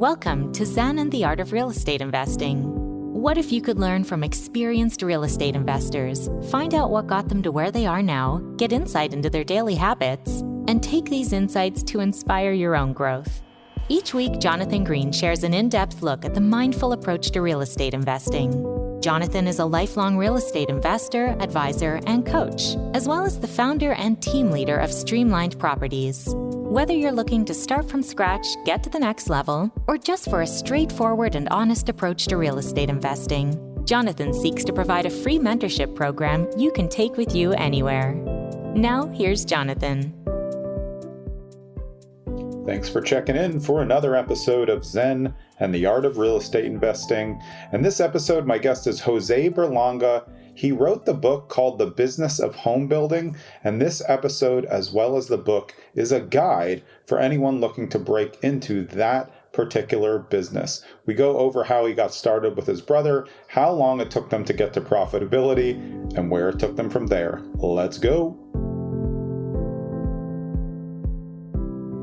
Welcome to Zen and the Art of Real Estate Investing. What if you could learn from experienced real estate investors, find out what got them to where they are now, get insight into their daily habits, and take these insights to inspire your own growth? Each week, Jonathan Green shares an in-depth look at the mindful approach to real estate investing. Jonathan is a lifelong real estate investor, advisor, and coach, as well as the founder and team leader of Streamlined Properties. Whether you're looking to start from scratch, get to the next level, or just for a straightforward and honest approach to real estate investing, Jonathan seeks to provide a free mentorship program you can take with you anywhere. Now, here's Jonathan. Thanks for checking in for another episode of Zen and the Art of Real Estate Investing. And this episode, my guest is Jose Berlanga. He wrote the book called The Business of Home Building, and this episode, as well as the book, is a guide for anyone looking to break into that particular business. We go over how he got started with his brother, how long it took them to get to profitability, and where it took them from there. Let's go.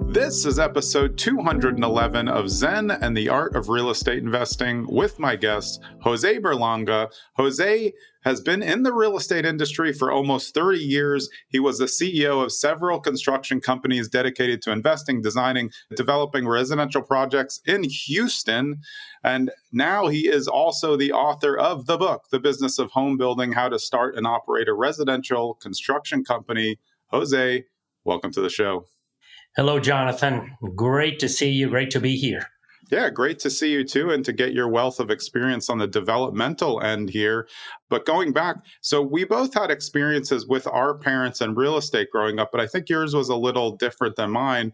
This is episode 211 of Zen and the Art of Real Estate Investing with my guest, Jose Berlanga. Jose has been in the real estate industry for almost 30 years. He was the CEO of several construction companies dedicated to investing, designing, developing residential projects in Houston. And now he is also the author of the book, The Business of Home Building, How to Start and Operate a Residential Construction Company. Jose, welcome to the show. Hello, Jonathan. Great to see you. Great to be here. Yeah, great to see you too, and to get your wealth of experience on the developmental end here. But going back, so we both had experiences with our parents and real estate growing up, but I think yours was a little different than mine.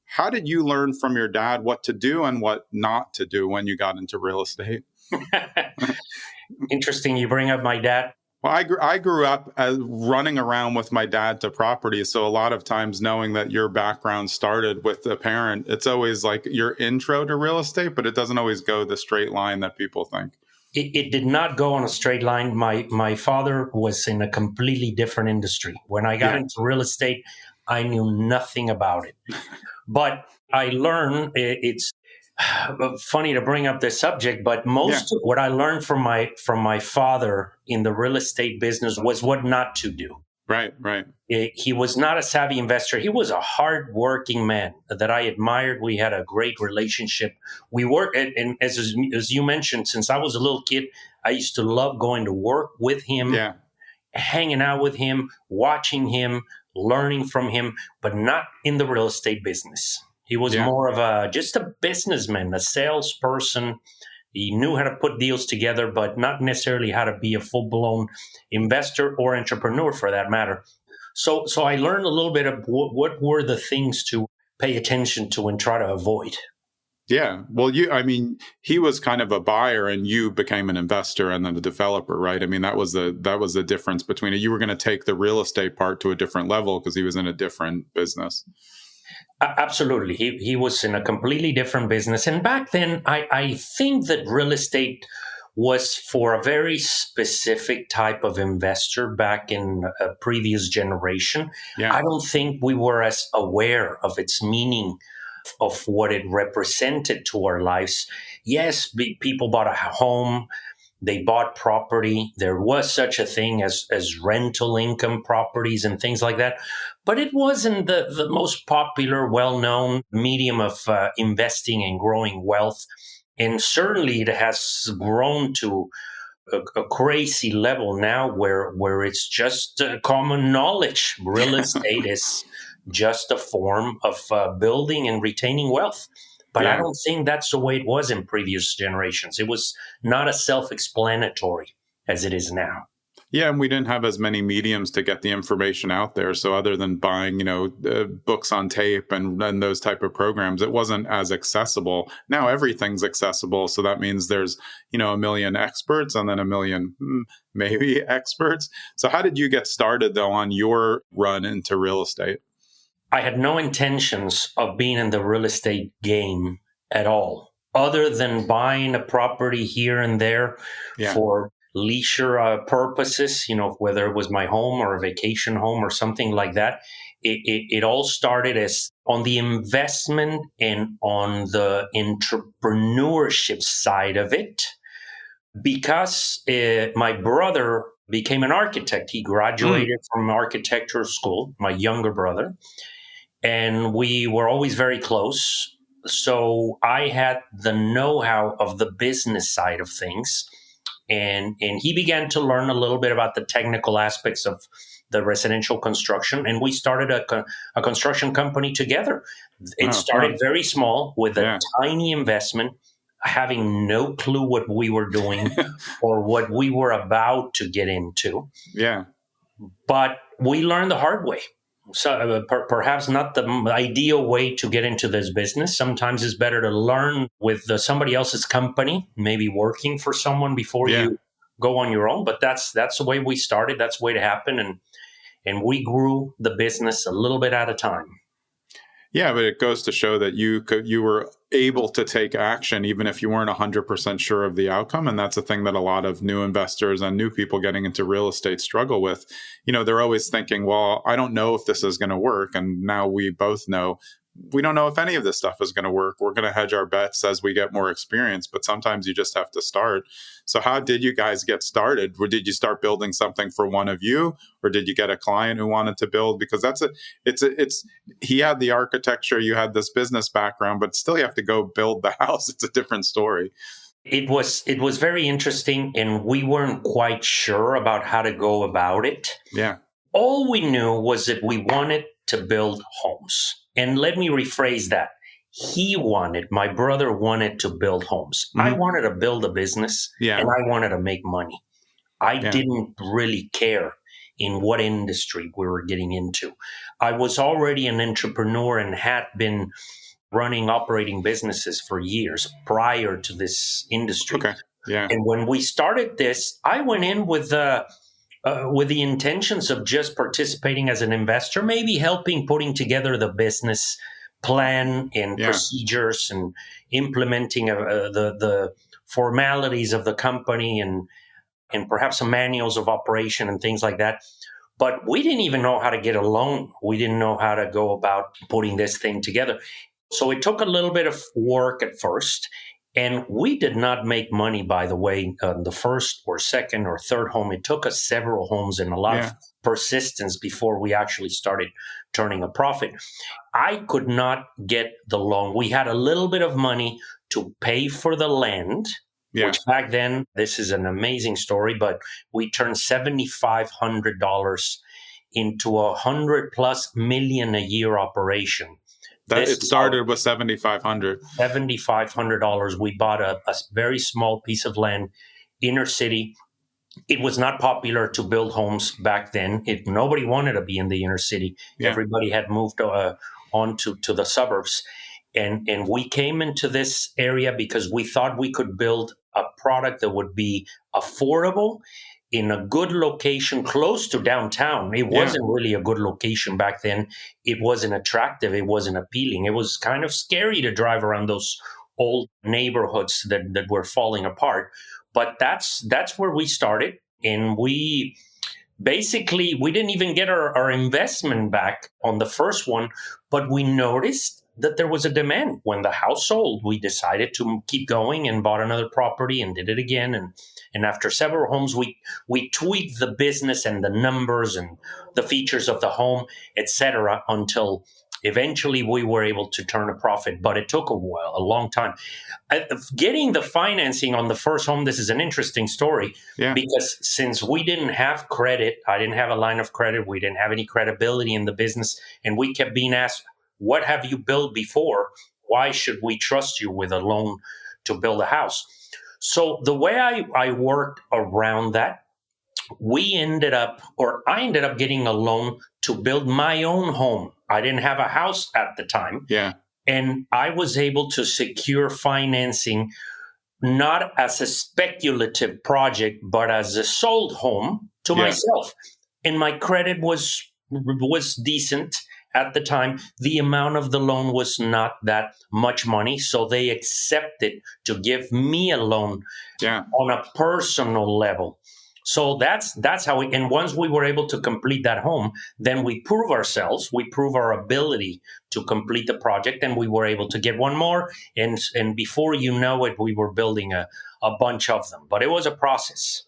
How did you learn from your dad what to do and what not to do when you got into real estate? Interesting you bring up my dad. Well, I grew up running around with my dad to properties. So a lot of times knowing that your background started with a parent, it's always like your intro to real estate, but it doesn't always go the straight line that people think. It did not go on a straight line. My father was in a completely different industry. When I got into real estate, I knew nothing about it. But I learned, it's funny to bring up this subject, but most of what I learned from my father in the real estate business was what not to do. Right. He was not a savvy investor. He was a hard-working man that I admired. We had a great relationship. We worked, and as you mentioned, since I was a little kid, I used to love going to work with him, hanging out with him, watching him, learning from him, but not in the real estate business. He was more of just a businessman, a salesperson. He knew how to put deals together, but not necessarily how to be a full-blown investor or entrepreneur for that matter. So I learned a little bit of what were the things to pay attention to and try to avoid. Yeah. Well, he was kind of a buyer and you became an investor and then a developer, right? I mean, that was the difference between it. You were going to take the real estate part to a different level because he was in a different business. Absolutely. He was in a completely different business. And back then, I think that real estate was for a very specific type of investor back in a previous generation. Yeah. I don't think we were as aware of its meaning, of what it represented to our lives. Yes, people bought a home. They bought property. There was such a thing as rental income properties and things like that. But it wasn't the most popular, well-known medium of investing and growing wealth. And certainly it has grown to a crazy level now where it's just common knowledge. Real estate is just a form of building and retaining wealth. But I don't think that's the way it was in previous generations. It was not as self-explanatory as it is now. Yeah, and we didn't have as many mediums to get the information out there. So other than buying, books on tape and those type of programs, it wasn't as accessible. Now everything's accessible. So that means there's, a million experts and then a million maybe experts. So how did you get started, though, on your run into real estate? I had no intentions of being in the real estate game at all, other than buying a property here and there for leisure purposes, whether it was my home or a vacation home or something like that. it all started as on the investment and on the entrepreneurship side of it, because my brother became an architect. He graduated from architecture school, my younger brother, and we were always very close. So I had the know-how of the business side of things. And he began to learn a little bit about the technical aspects of the residential construction. And we started a construction company together. It started very small with a tiny investment, having no clue what we were doing or what we were about to get into. Yeah. But we learned the hard way. So perhaps not the ideal way to get into this business. Sometimes it's better to learn with somebody else's company, maybe working for someone before you go on your own. But that's the way we started. That's the way it happened. And we grew the business a little bit at a time. Yeah, but it goes to show that you were able to take action even if you weren't 100% sure of the outcome. And that's a thing that a lot of new investors and new people getting into real estate struggle with. They're always thinking, well, I don't know if this is going to work. And now we both know we don't know if any of this stuff is going to work. We're going to hedge our bets as we get more experience, but sometimes you just have to start. So how did you guys get started? Or did you start building something for one of you, or did you get a client who wanted to build? Because he had the architecture, you had this business background, but still you have to go build the house. It's a different story. It was very interesting, and we weren't quite sure about how to go about it. Yeah. All we knew was that we wanted to build homes. And let me rephrase that. My brother wanted to build homes. I wanted to build a business, and I wanted to make money. I didn't really care in what industry we were getting into. I was already an entrepreneur and had been running operating businesses for years prior to this industry. Okay. Yeah. And when we started this, I went in with the intentions of just participating as an investor, maybe helping putting together the business plan and procedures and implementing the formalities of the company and perhaps some manuals of operation and things like that. But we didn't even know how to get a loan. We didn't know how to go about putting this thing together. So it took a little bit of work at first. And we did not make money, by the way, the first or second or third home. It took us several homes and a lot of persistence before we actually started turning a profit. I could not get the loan. We had a little bit of money to pay for the land, which back then, this is an amazing story, but we turned $7,500 into $100+ million a year operation. It started with $7,500. $7,500. We bought a very small piece of land, inner city. It was not popular to build homes back then. Nobody wanted to be in the inner city. Yeah. Everybody had moved on to the suburbs. And we came into this area because we thought we could build a product that would be affordable in a good location close to downtown. It wasn't really a good location back then. It wasn't attractive. It wasn't appealing. It was kind of scary to drive around those old neighborhoods that were falling apart. But that's where we started. And we didn't even get our investment back on the first one, but we noticed that there was a demand. When the house sold, we decided to keep going and bought another property and did it again. And after several homes, we tweaked the business and the numbers and the features of the home, etc., until eventually we were able to turn a profit. But it took a long time. Getting the financing on the first home, this is an interesting story because since we didn't have credit, I didn't have a line of credit, we didn't have any credibility in the business, and we kept being asked, what have you built before? Why should we trust you with a loan to build a house? So the way I worked around that, I ended up getting a loan to build my own home. I didn't have a house at the time. Yeah. And I was able to secure financing, not as a speculative project, but as a sold home to myself. And my credit was decent. At the time, the amount of the loan was not that much money, so they accepted to give me a loan on a personal level. So that's how we. And once we were able to complete that home, then we prove ourselves. We prove our ability to complete the project, and we were able to get one more. And before you know it, we were building a bunch of them. But it was a process.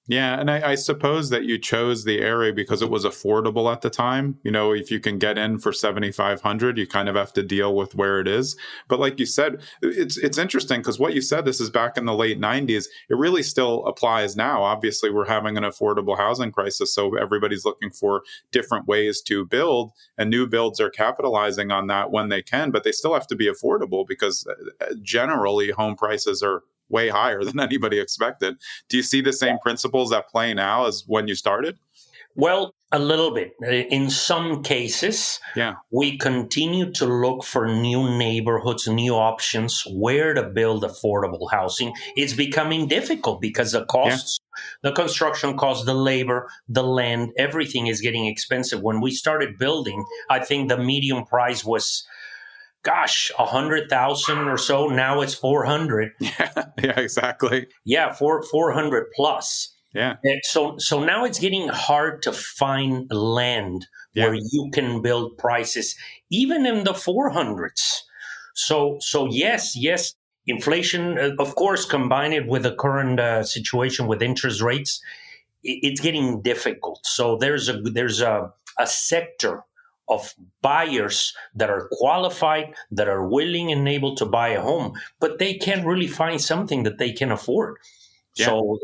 Yeah, and I suppose that you chose the area because it was affordable at the time. You know, if you can get in for 7,500, you kind of have to deal with where it is. But like you said, it's interesting because what you said, this is back in the late 90s. It really still applies now. Obviously, we're having an affordable housing crisis, so everybody's looking for different ways to build, and new builds are capitalizing on that when they can. But they still have to be affordable because generally home prices are way higher than anybody expected. Do you see the same principles at play now as when you started? Well, a little bit. In some cases, Yeah. we continue to look for new neighborhoods, new options where to build affordable housing. It's becoming difficult because the costs, the construction costs, the labor, the land, everything is getting expensive. When we started building, I think the median price was 100,000 or so. Now it's 400. Yeah, exactly. Yeah, 400 plus. Yeah. So now it's getting hard to find land where you can build prices, even in the 400s. So yes, inflation, of course, combined with the current situation with interest rates, it's getting difficult. So there's a sector of buyers that are qualified, that are willing and able to buy a home, but they can't really find something that they can afford. Yeah. So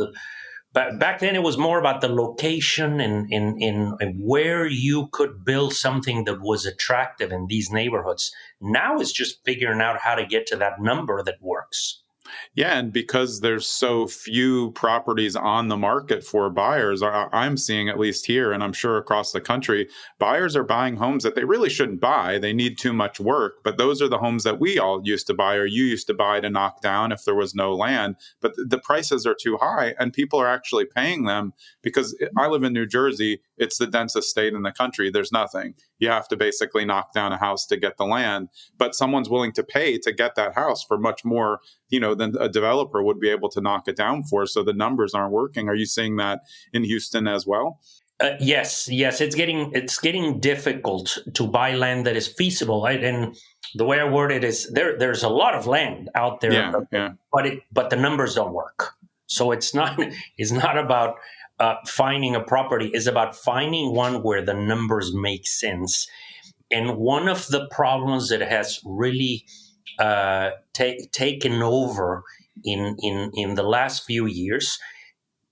but back then it was more about the location and where you could build something that was attractive in these neighborhoods. Now it's just figuring out how to get to that number that works. Yeah, and because there's so few properties on the market for buyers, I'm seeing, at least here, and I'm sure across the country, buyers are buying homes that they really shouldn't buy. They need too much work, but those are the homes that we all used to buy, or you used to buy to knock down if there was no land. But the prices are too high, and people are actually paying them because I live in New Jersey. It's the densest state in the country. There's nothing. You have to basically knock down a house to get the land, but someone's willing to pay to get that house for much more, than a developer would be able to knock it down for. So the numbers aren't working. Are you seeing that in Houston as well? Yes, it's getting difficult to buy land that is feasible. Right? And the way I word it is there's a lot of land out there, but the numbers don't work. So it's not about finding a property. It's about finding one where the numbers make sense. And one of the problems that has really taken over in the last few years,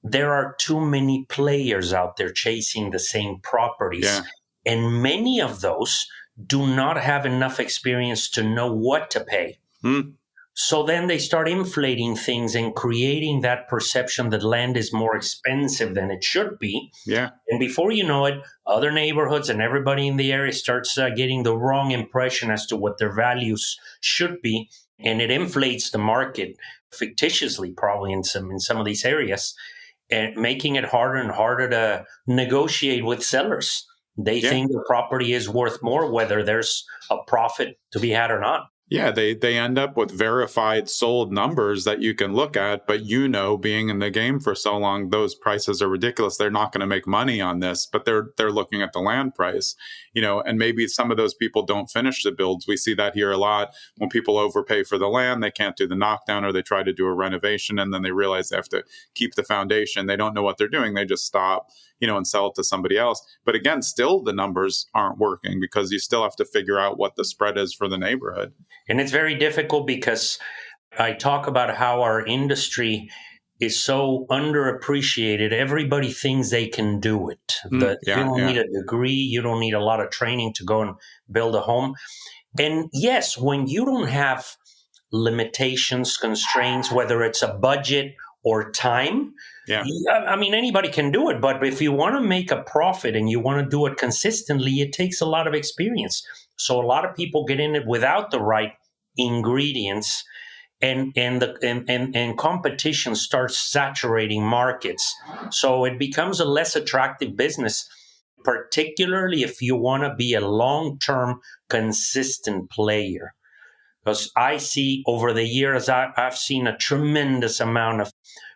there are too many players out there chasing the same properties. And many of those do not have enough experience to know what to pay. So then they start inflating things and creating that perception that land is more expensive than it should be. And before you know it, other neighborhoods and everybody in the area starts getting the wrong impression as to what their values should be. And it inflates the market fictitiously, probably in some of these areas, and making it harder and harder to negotiate with sellers. They think the property is worth more, whether there's a profit to be had or not. Yeah, they end up with verified sold numbers that you can look at, but being in the game for so long, those prices are ridiculous. They're not going to make money on this, but they're looking at the land price, and maybe some of those people don't finish the builds. We see that here a lot. When people overpay for the land, they can't do the knockdown, or they try to do a renovation, and then they realize they have to keep the foundation. They don't know what they're doing. They just stop, and sell it to somebody else. But again, still the numbers aren't working because you still have to figure out what the spread is for the neighborhood. And it's very difficult because I talk about how our industry is so underappreciated. Everybody thinks they can do it. You don't need a degree. You don't need a lot of training to go and build a home. And yes, when you don't have limitations, constraints, whether it's a budget or time, anybody can do it. But if you want to make a profit and you want to do it consistently, it takes a lot of experience. So a lot of people get in it without the right ingredients, and competition starts saturating markets. So it becomes a less attractive business, particularly if you want to be a long-term, consistent player. Because I see over the years, I've seen a tremendous amount of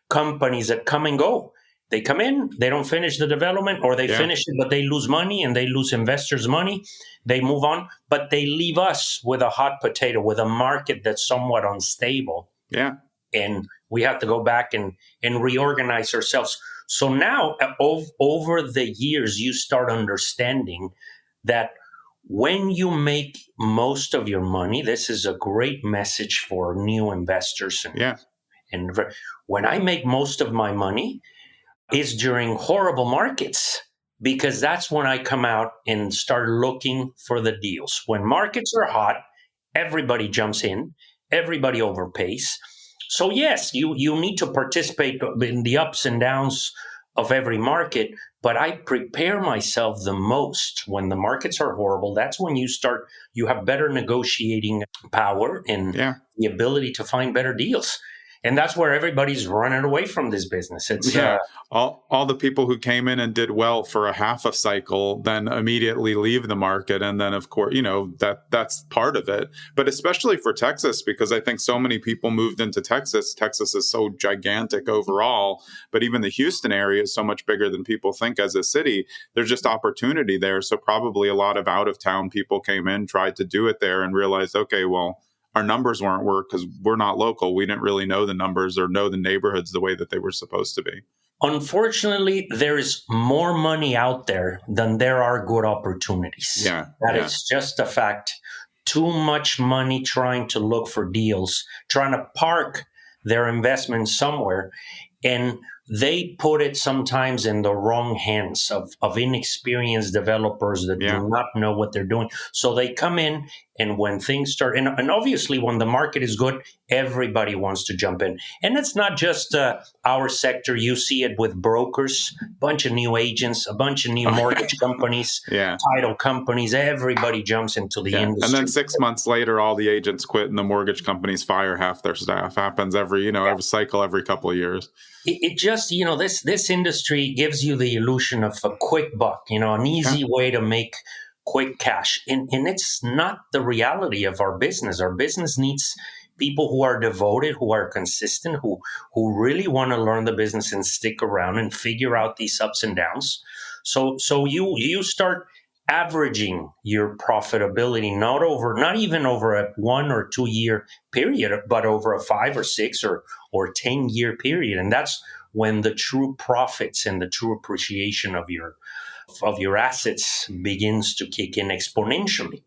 companies that come and go. They come in, they don't finish the development, or they finish it, but they lose money and they lose investors' money. They move on, but they leave us with a hot potato, with a market that's somewhat unstable. Yeah. And we have to go back and reorganize ourselves. So now, over the years, you start understanding that when you make most of your money, this is a great message for new investors. And when I make most of my money, is during horrible markets, because that's when I come out and start looking for the deals. When markets are hot, everybody jumps in, everybody overpays. So yes, you need to participate in the ups and downs of every market, but I prepare myself the most when the markets are horrible. That's when you have better negotiating power and the ability to find better deals. And that's where everybody's running away from this business. It's all the people who came in and did well for a half a cycle then immediately leave the market. And then, of course, that's part of it. But especially for Texas, because I think so many people moved into Texas. Texas is so gigantic overall, but even the Houston area is so much bigger than people think as a city. There's just opportunity there. So probably a lot of out of town people came in, tried to do it there and realized, okay, well, our numbers weren't work because we're not local. We didn't really know the numbers or know the neighborhoods the way that they were supposed to be. Unfortunately, there is more money out there than there are good opportunities. That is just a fact. Too much money trying to look for deals, trying to park their investment somewhere. And they put it sometimes in the wrong hands of inexperienced developers that do not know what they're doing. So they come in, and when things start, and obviously when the market is good, everybody wants to jump in. And it's not just our sector. You see it with brokers, a bunch of new agents, a bunch of new mortgage companies, title companies. Everybody jumps into the industry. And then 6 months later, all the agents quit and the mortgage companies fire half their staff. Happens every cycle, every couple of years. It just, this industry gives you the illusion of a quick buck, an easy way to make quick cash. And it's not the reality of our business. Our business needs people who are devoted, who are consistent, who really want to learn the business and stick around and figure out these ups and downs. So you start averaging your profitability, not even over a 1 or 2 year period, but over a 5 or 6 or 10 year period. And that's when the true profits and the true appreciation of your assets begins to kick in exponentially.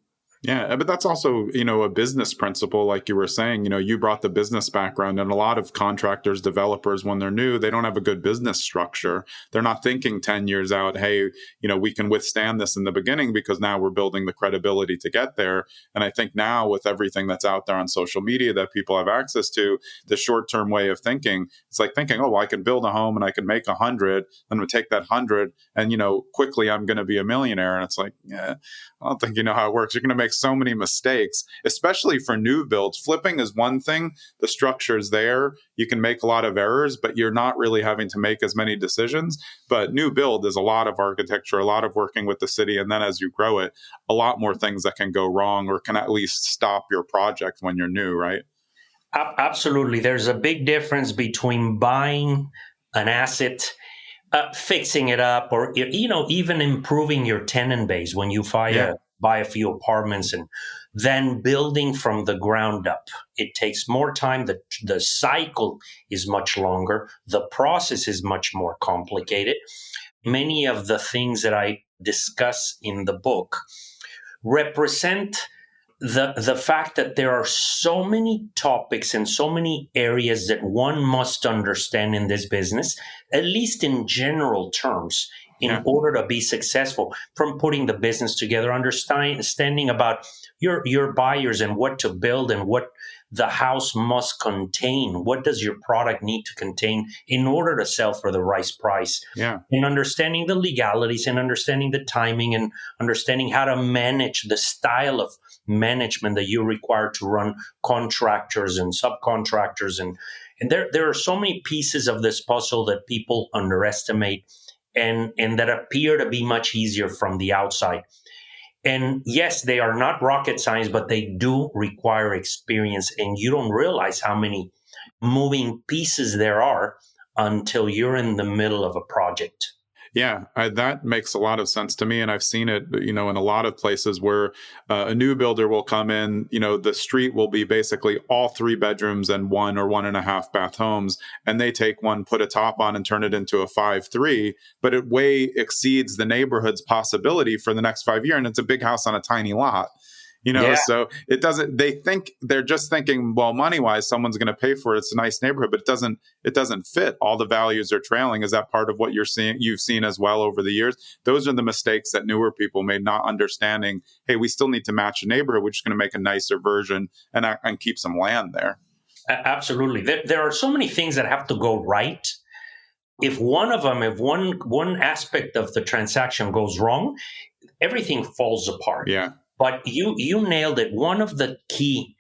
Yeah, but that's also, a business principle, like you were saying. You brought the business background, and a lot of contractors, developers, when they're new, they don't have a good business structure. They're not thinking 10 years out, hey, we can withstand this in the beginning because now we're building the credibility to get there. And I think now with everything that's out there on social media that people have access to, the short-term way of thinking, it's like thinking, oh, well, I can build a home and I can make 100, I'm going to take that 100 and, quickly I'm going to be a millionaire. And it's like, I don't think you know how it works. You're going to make so many mistakes, especially for new builds. Flipping is one thing. The structure is there. You can make a lot of errors, but you're not really having to make as many decisions. But new build is a lot of architecture, a lot of working with the city. And then as you grow it, a lot more things that can go wrong or can at least stop your project when you're new, right? Absolutely. There's a big difference between buying an asset, fixing it up, or even improving your tenant base when you buy a few apartments, and then building from the ground up. It takes more time. The cycle is much longer. The process is much more complicated. Many of the things that I discuss in the book represent the fact that there are so many topics and so many areas that one must understand in this business, at least in general terms, in order to be successful, from putting the business together, understanding about your buyers and what to build and what the house must contain. What does your product need to contain in order to sell for the right price? And understanding the legalities and understanding the timing and understanding how to manage the style of management that you require to run contractors and subcontractors. And there are so many pieces of this puzzle that people underestimate and that appear to be much easier from the outside. And yes, they are not rocket science, but they do require experience. And you don't realize how many moving pieces there are until you're in the middle of a project. Yeah, that makes a lot of sense to me. And I've seen it, in a lot of places where a new builder will come in, the street will be basically all 3 bedrooms and 1 or 1.5 bath homes. And they take one, put a top on and turn it into a 5-3, but it way exceeds the neighborhood's possibility for the next 5 years. And it's a big house on a tiny lot. Yeah. So they're just thinking, well, money wise, someone's going to pay for it. It's a nice neighborhood, but it doesn't fit. All the values are trailing. Is that part of what you've seen as well over the years? Those are the mistakes that newer people made, not understanding, hey, we still need to match a neighborhood. We're just going to make a nicer version and keep some land there. Absolutely. There are so many things that have to go right. If one aspect of the transaction goes wrong, everything falls apart. Yeah. But you nailed it. One of the key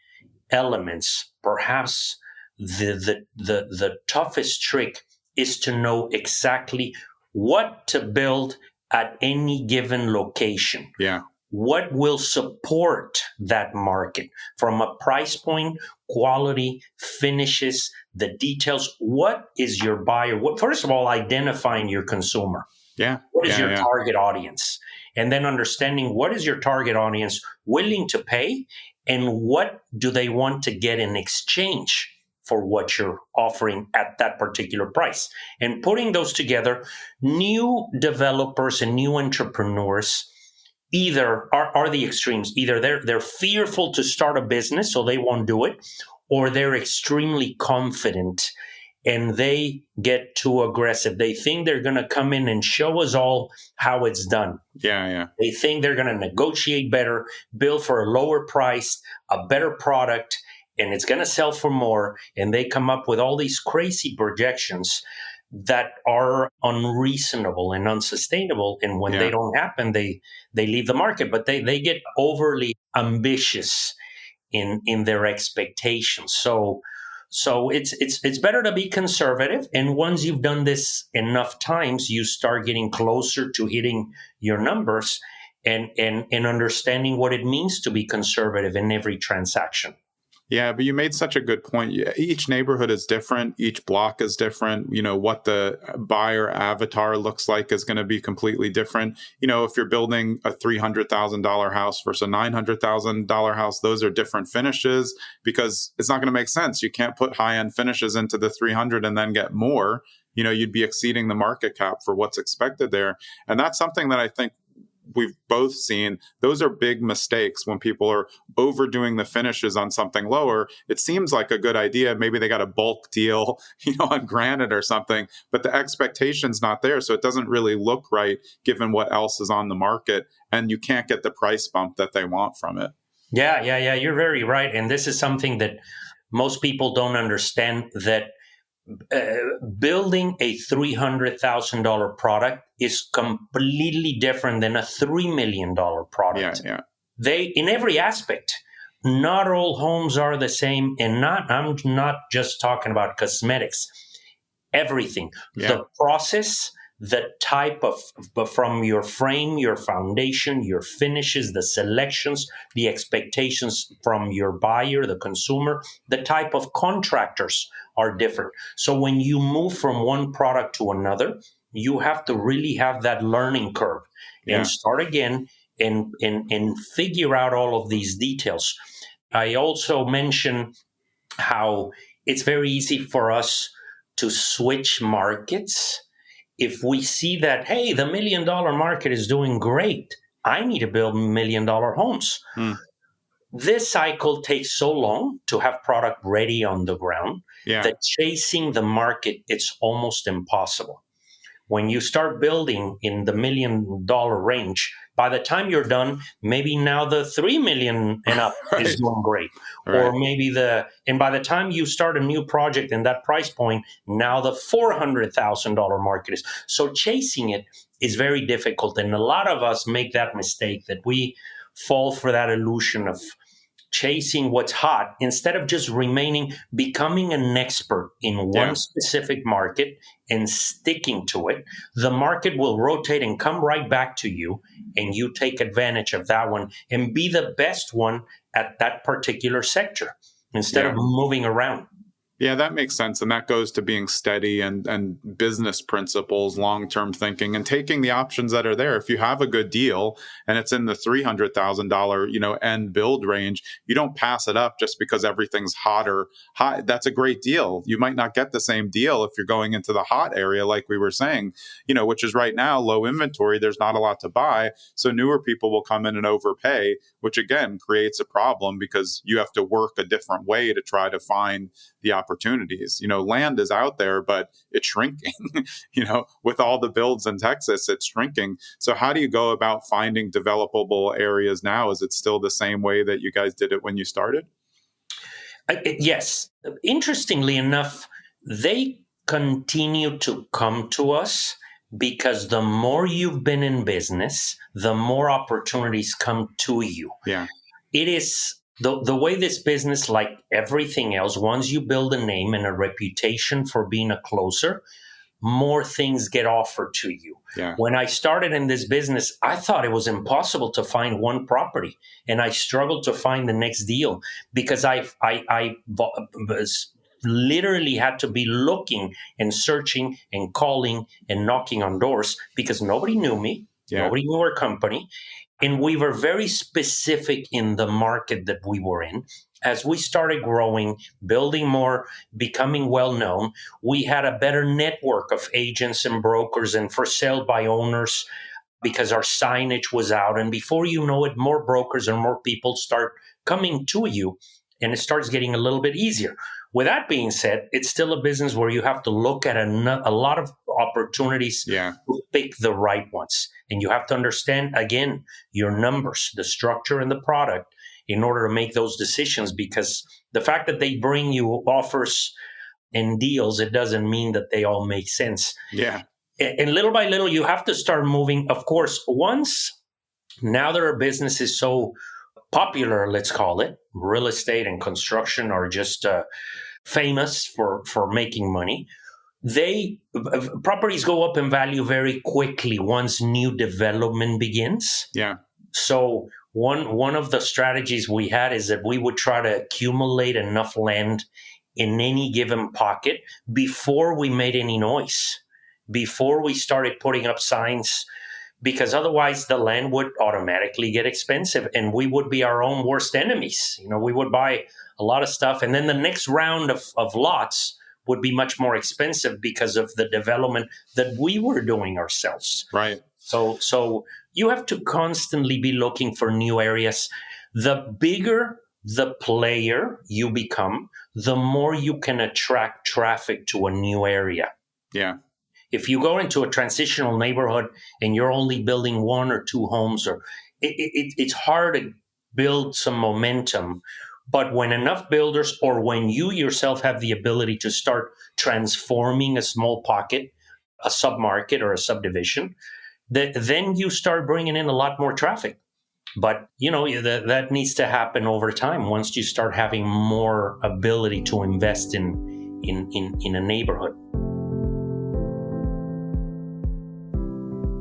elements, perhaps the toughest trick, is to know exactly what to build at any given location. Yeah. What will support that market from a price point, quality, finishes, the details. What is your buyer? First of all, identifying your consumer. Yeah. What is your target audience? And then understanding what is your target audience willing to pay and what do they want to get in exchange for what you're offering at that particular price. And putting those together, new developers and new entrepreneurs either are the extremes. Either they're fearful to start a business, so they won't do it, or they're extremely confident and they get too aggressive. They think they're going to come in and show us all how it's done. Yeah. They think they're going to negotiate better, build for a lower price, a better product, and it's going to sell for more. And they come up with all these crazy projections that are unreasonable and unsustainable. And when they don't happen, they leave the market. But they get overly ambitious in their expectations. So it's better to be conservative. And once you've done this enough times, you start getting closer to hitting your numbers and understanding what it means to be conservative in every transaction. Yeah, but you made such a good point. Each neighborhood is different. Each block is different. What the buyer avatar looks like is going to be completely different. If you're building a $300,000 house versus a $900,000 house, those are different finishes because it's not going to make sense. You can't put high-end finishes into the 300 and then get more. You'd be exceeding the market cap for what's expected there. And that's something that I think we've both seen. Those are big mistakes when people are overdoing the finishes on something lower. It seems like a good idea. Maybe they got a bulk deal, on granite or something, but the expectation's not there. So it doesn't really look right given what else is on the market. And you can't get the price bump that they want from it. Yeah. You're very right. And this is something that most people don't understand, that building a $300,000 product is completely different than a $3 million product. Yeah. They, in every aspect, not all homes are the same, and I'm not just talking about cosmetics. Everything, the process, the type of, from your frame, your foundation, your finishes, the selections, the expectations from your buyer, the consumer, the type of contractors are different. So when you move from one product to another, you have to really have that learning curve and start again and figure out all of these details. I also mentioned how it's very easy for us to switch markets. If we see that, hey, the $1 million market is doing great, I need to build $1 million homes. This cycle takes so long to have product ready on the ground that chasing the market, it's almost impossible. When you start building in the $1 million range, by the time you're done, maybe now the $3 million and up is doing great. Or maybe and by the time you start a new project in that price point, now the $400,000 market is. So chasing it is very difficult. And a lot of us make that mistake, that we fall for that illusion of chasing what's hot instead of just becoming an expert in one specific market and sticking to it. The market will rotate and come right back to you, and you take advantage of that one and be the best one at that particular sector instead of moving around. Yeah, that makes sense. And that goes to being steady and business principles, long-term thinking, and taking the options that are there. If you have a good deal and it's in the $300,000, end build range, you don't pass it up just because everything's hot or high. That's a great deal. You might not get the same deal if you're going into the hot area, like we were saying, which is right now low inventory. There's not a lot to buy. So newer people will come in and overpay, which again creates a problem because you have to work a different way to try to find the opportunities. Land is out there, but it's shrinking. With all the builds in Texas, it's shrinking. So how do you go about finding developable areas now? Is it still the same way that you guys did it when you started? Yes. Interestingly enough, they continue to come to us because the more you've been in business, the more opportunities come to you. Yeah. It is the way this business, like everything else, once you build a name and a reputation for being a closer, more things get offered to you. Yeah. When I started in this business, I thought it was impossible to find one property, and I struggled to find the next deal because I was literally had to be looking and searching and calling and knocking on doors because nobody knew me. Yeah. Nobody knew our company. And we were very specific in the market that we were in. As we started growing, building more, becoming well known, we had a better network of agents and brokers and for sale by owners because our signage was out. And before you know it, more brokers and more people start coming to you, and it starts getting a little bit easier. With that being said, it's still a business where you have to look at a lot of opportunities to pick the right ones. And you have to understand, again, your numbers, the structure and the product in order to make those decisions, because the fact that they bring you offers and deals, it doesn't mean that they all make sense. Yeah. And little by little, you have to start moving. Of course, now that our business is so popular, let's call it, real estate and construction are just famous for making money. Properties go up in value very quickly once new development begins. Yeah. So one of the strategies we had is that we would try to accumulate enough land in any given pocket before we made any noise, before we started putting up signs, because otherwise the land would automatically get expensive and we would be our own worst enemies. We would buy a lot of stuff, and then the next round of lots would be much more expensive because of the development that we were doing ourselves. Right. So you have to constantly be looking for new areas. The bigger the player you become, the more you can attract traffic to a new area. Yeah. If you go into a transitional neighborhood and you're only building one or two homes, it's hard to build some momentum. But when enough builders, or when you yourself have the ability to start transforming a small pocket, a submarket or a subdivision, then you start bringing in a lot more traffic. But, that needs to happen over time once you start having more ability to invest in a neighborhood.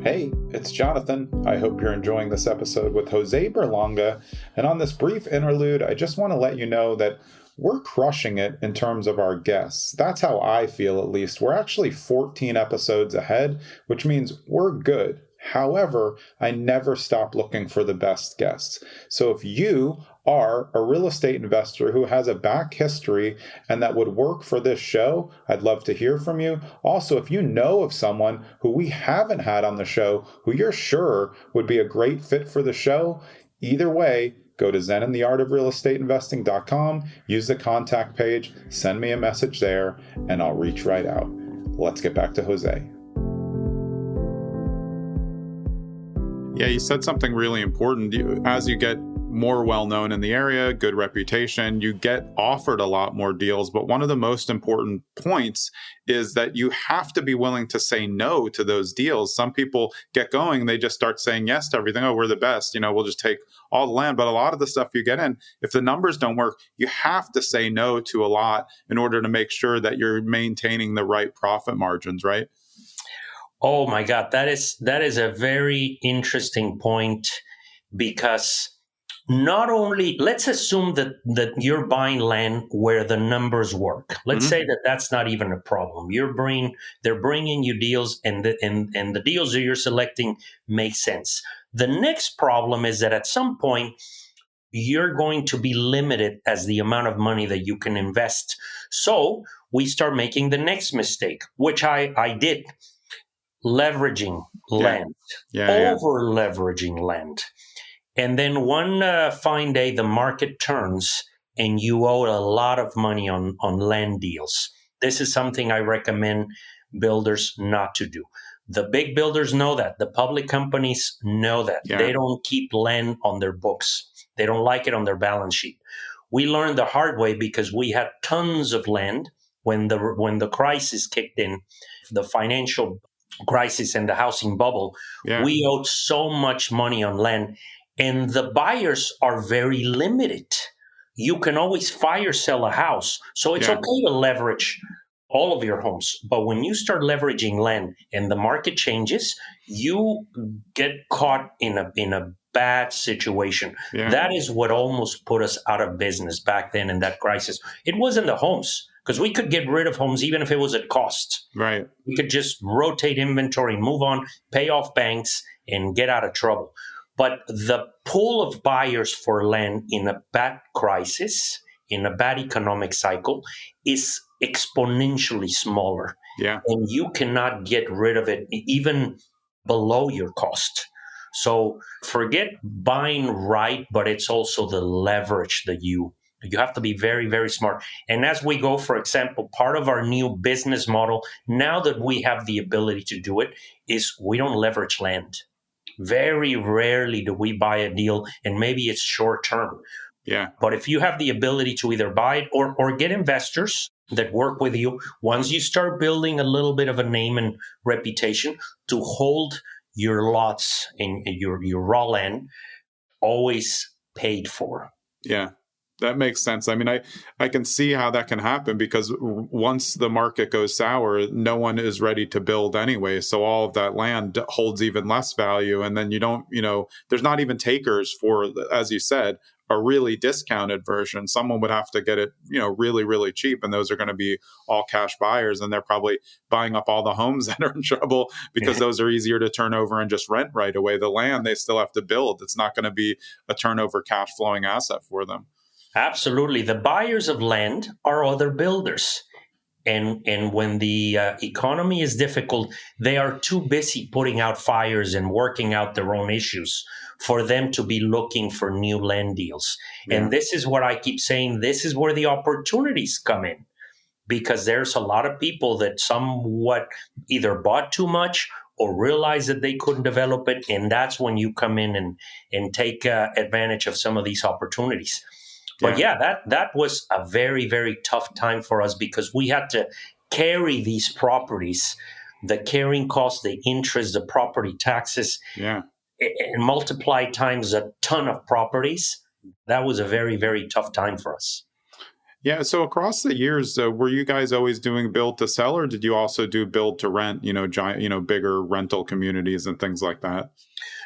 Hey, it's Jonathan. I hope you're enjoying this episode with Jose Berlanga. And on this brief interlude, I just want to let you know that we're crushing it in terms of our guests. That's how I feel, at least. We're actually 14 episodes ahead, which means we're good. However, I never stop looking for the best guests. So if you are a real estate investor who has a back history and that would work for this show, I'd love to hear from you. Also, if you know of someone who we haven't had on the show, who you're sure would be a great fit for the show, either way, go to zenandtheartofrealestateinvesting.com, use the contact page, send me a message there, and I'll reach right out. Let's get back to Jose. Yeah, you said something really important. As you get more well-known in the area, good reputation, you get offered a lot more deals. But one of the most important points is that you have to be willing to say no to those deals. Some people get going, they just start saying yes to everything. Oh, we're the best. We'll just take all the land. But a lot of the stuff you get in, if the numbers don't work, you have to say no to a lot in order to make sure that you're maintaining the right profit margins, right? Oh my God, that is a very interesting point, because not only, let's assume that you're buying land where the numbers work. Let's say that that's not even a problem. They're bringing you deals, and the deals that you're selecting make sense. The next problem is that at some point you're going to be limited as the amount of money that you can invest. So we start making the next mistake, which I did, leveraging land, over leveraging land. And then one fine day, the market turns and you owe a lot of money on land deals. This is something I recommend builders not to do. The big builders know that. The public companies know that. Yeah. They don't keep land on their books. They don't like it on their balance sheet. We learned the hard way because we had tons of land when the crisis kicked in, the financial crisis and the housing bubble. Yeah. We owed so much money on land. And the buyers are very limited. You can always fire sell a house. So it's okay to leverage all of your homes. But when you start leveraging land and the market changes, you get caught in a bad situation. Yeah. That is what almost put us out of business back then in that crisis. It wasn't the homes, because we could get rid of homes even if it was at cost. Right. We could just rotate inventory, move on, pay off banks, and get out of trouble. But the pool of buyers for land in a bad crisis, in a bad economic cycle, is exponentially smaller. Yeah. And you cannot get rid of it even below your cost. So forget buying right, but it's also the leverage that you have to be very, very smart. And as we go, for example, part of our new business model, now that we have the ability to do it, is we don't leverage land. Very rarely do we buy a deal, and maybe it's short term. Yeah. But if you have the ability to either buy it or get investors that work with you, once you start building a little bit of a name and reputation, to hold your lots and your raw land always paid for. Yeah. That makes sense. I mean, I can see how that can happen, because once the market goes sour, no one is ready to build anyway. So all of that land holds even less value. And then you don't, there's not even takers for, as you said, a really discounted version. Someone would have to get it, really, really cheap. And those are going to be all cash buyers. And they're probably buying up all the homes that are in trouble, because those are easier to turn over and just rent right away. The land, they still have to build. It's not going to be a turnover cash flowing asset for them. Absolutely. The buyers of land are other builders. And when the economy is difficult, they are too busy putting out fires and working out their own issues for them to be looking for new land deals. Yeah. And this is what I keep saying. This is where the opportunities come in, because there's a lot of people that somewhat either bought too much or realized that they couldn't develop it. And that's when you come in and take advantage of some of these opportunities. But that was a very, very tough time for us, because we had to carry these properties, the carrying costs, the interest, the property taxes, and multiply times a ton of properties. That was a very, very tough time for us. Yeah. So across the years, were you guys always doing build to sell, or did you also do build to rent, giant, bigger rental communities and things like that?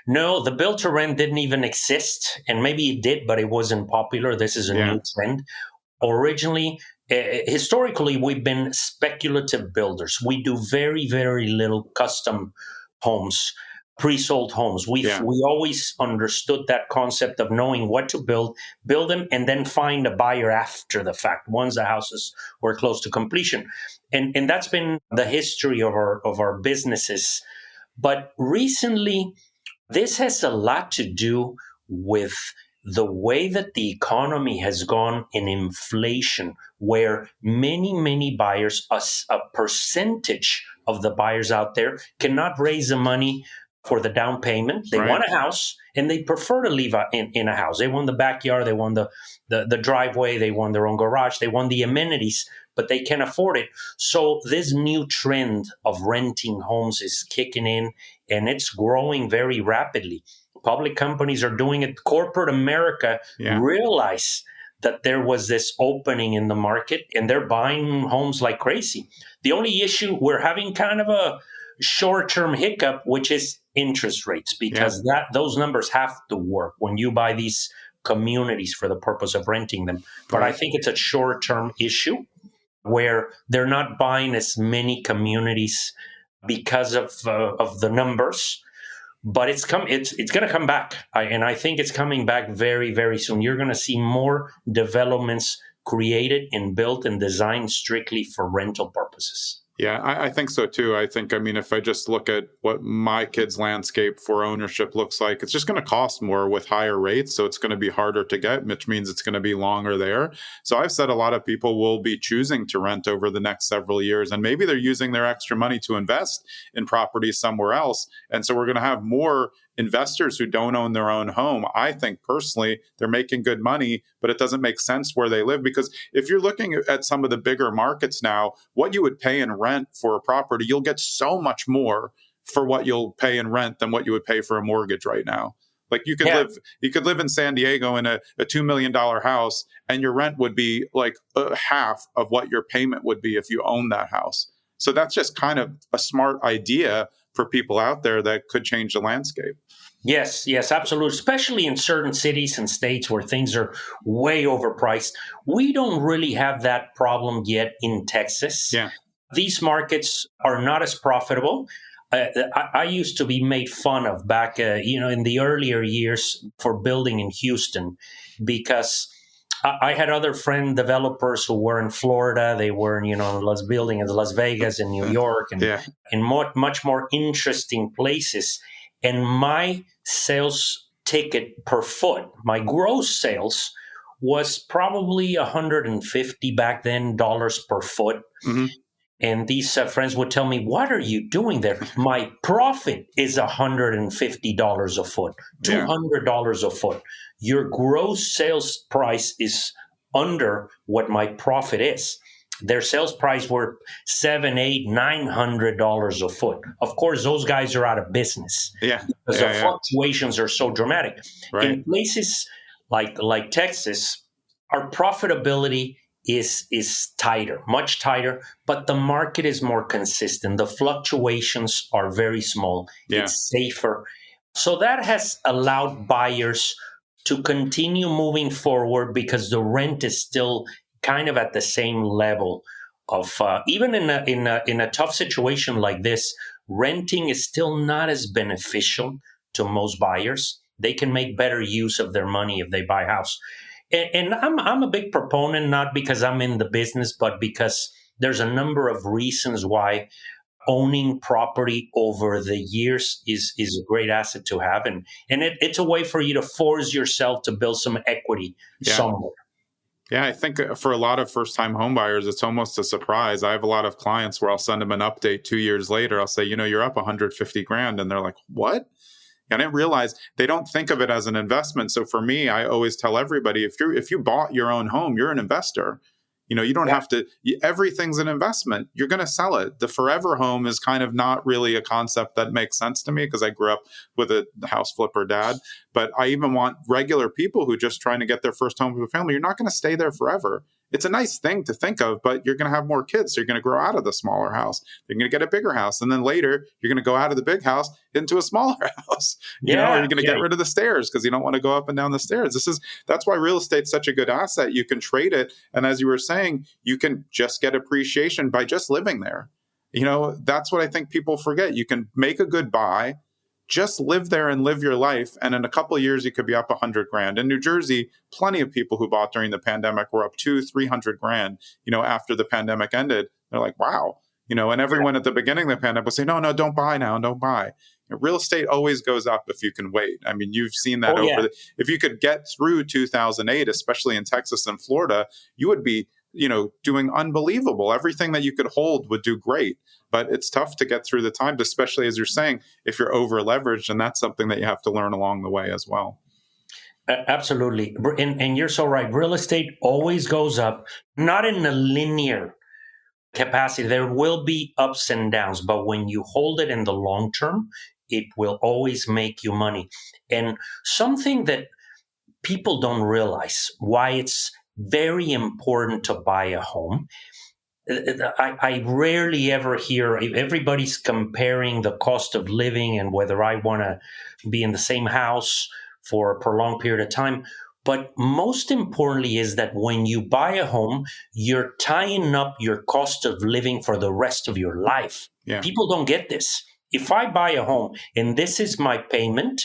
No, the build to rent didn't even exist, and maybe it did, but it wasn't popular. This is a new trend. Originally, historically, we've been speculative builders. We do very, very little custom homes, pre-sold homes. We always understood that concept of knowing what to build them, and then find a buyer after the fact, once the houses were close to completion. And that's been the history of our businesses. But recently, this has a lot to do with the way that the economy has gone in inflation, where many, many buyers, a percentage of the buyers out there, cannot raise the money for the down payment. They want a house, and they prefer to live in a house. They want the backyard, they want the driveway, they want their own garage, they want the amenities, but they can't afford it. So this new trend of renting homes is kicking in, and it's growing very rapidly. Public companies are doing it. Corporate America realized that there was this opening in the market, and they're buying homes like crazy. The only issue, we're having kind of a short-term hiccup, which is interest rates, because those numbers have to work when you buy these communities for the purpose of renting them. But I think it's a short-term issue where they're not buying as many communities because of the numbers. But it's going to come back, and I think it's coming back very, very soon. You're going to see more developments created and built and designed strictly for rental purposes. Yeah, I think so too. I mean, if I just look at what my kids' landscape for ownership looks like, it's just going to cost more with higher rates. So it's going to be harder to get, which means it's going to be longer there. So I've said a lot of people will be choosing to rent over the next several years, and maybe they're using their extra money to invest in properties somewhere else. And so we're going to have more investors who don't own their own home. I think personally, they're making good money, but it doesn't make sense where they live, because if you're looking at some of the bigger markets now, what you would pay in rent for a property, you'll get so much more for what you'll pay in rent than what you would pay for a mortgage right now. Like you could live in San Diego in a $2 million house, and your rent would be like half of what your payment would be if you owned that house. So that's just kind of a smart idea for people out there that could change the landscape. Yes, absolutely. Especially in certain cities and states where things are way overpriced. We don't really have that problem yet in Texas. Yeah. These markets are not as profitable. I used to be made fun of back, in the earlier years for building in Houston, because I had other friend developers who were in Florida. They were, building in Las Vegas and New York and in much more interesting places. And my sales ticket per foot, my gross sales, was probably $150 back then dollars per foot. Mm-hmm. And these friends would tell me, "What are you doing there?" My profit is $150 a foot, $200 a foot. Your gross sales price is under what my profit is. Their sales price were $700, $800, $900 a foot. Of course, those guys are out of business. Because the fluctuations are so dramatic. Right. In places like Texas, our profitability is tighter, much tighter, but the market is more consistent. The fluctuations are very small. It's safer. So that has allowed buyers to continue moving forward because the rent is still kind of at the same level of even in a tough situation like this, renting is still not as beneficial to most buyers. They can make better use of their money if they buy a house. And I'm a big proponent, not because I'm in the business, but because there's a number of reasons why owning property over the years is a great asset to have. And it's a way for you to force yourself to build some equity somewhere. Yeah, I think for a lot of first-time homebuyers, it's almost a surprise. I have a lot of clients where I'll send them an update 2 years later. I'll say, you're up 150 grand. And they're like, what? I didn't realize. They don't think of it as an investment. So for me, I always tell everybody, if you bought your own home, you're an investor. You don't have to, everything's an investment. You're going to sell it. The forever home is kind of not really a concept that makes sense to me because I grew up with a house flipper dad. But I even want regular people who just trying to get their first home with a family. You're not going to stay there forever. It's a nice thing to think of, but you're going to have more kids. So you're going to grow out of the smaller house. You're going to get a bigger house. And then later, you're going to go out of the big house into a smaller house. Or you're going to get rid of the stairs because you don't want to go up and down the stairs. That's why real estate's such a good asset. You can trade it. And as you were saying, you can just get appreciation by just living there. That's what I think people forget. You can make a good buy, just live there and live your life. And in a couple of years, you could be up 100 grand. In New Jersey, plenty of people who bought during the pandemic were up 200-300 grand, after the pandemic ended. They're like, wow. And everyone at the beginning of the pandemic would say, no, don't buy now. Don't buy. Real estate always goes up if you can wait. I mean, you've seen that if you could get through 2008, especially in Texas and Florida, you would be, doing unbelievable. Everything that you could hold would do great. But it's tough to get through the times, especially as you're saying, if you're over leveraged, and that's something that you have to learn along the way as well. Absolutely. And you're so right. Real estate always goes up, not in a linear capacity. There will be ups and downs, but when you hold it in the long term, it will always make you money. And something that people don't realize why it's very important to buy a home. I rarely ever hear everybody's comparing the cost of living and whether I want to be in the same house for a prolonged period of time. But most importantly is that when you buy a home, you're tying up your cost of living for the rest of your life. Yeah. People don't get this. If I buy a home and this is my payment,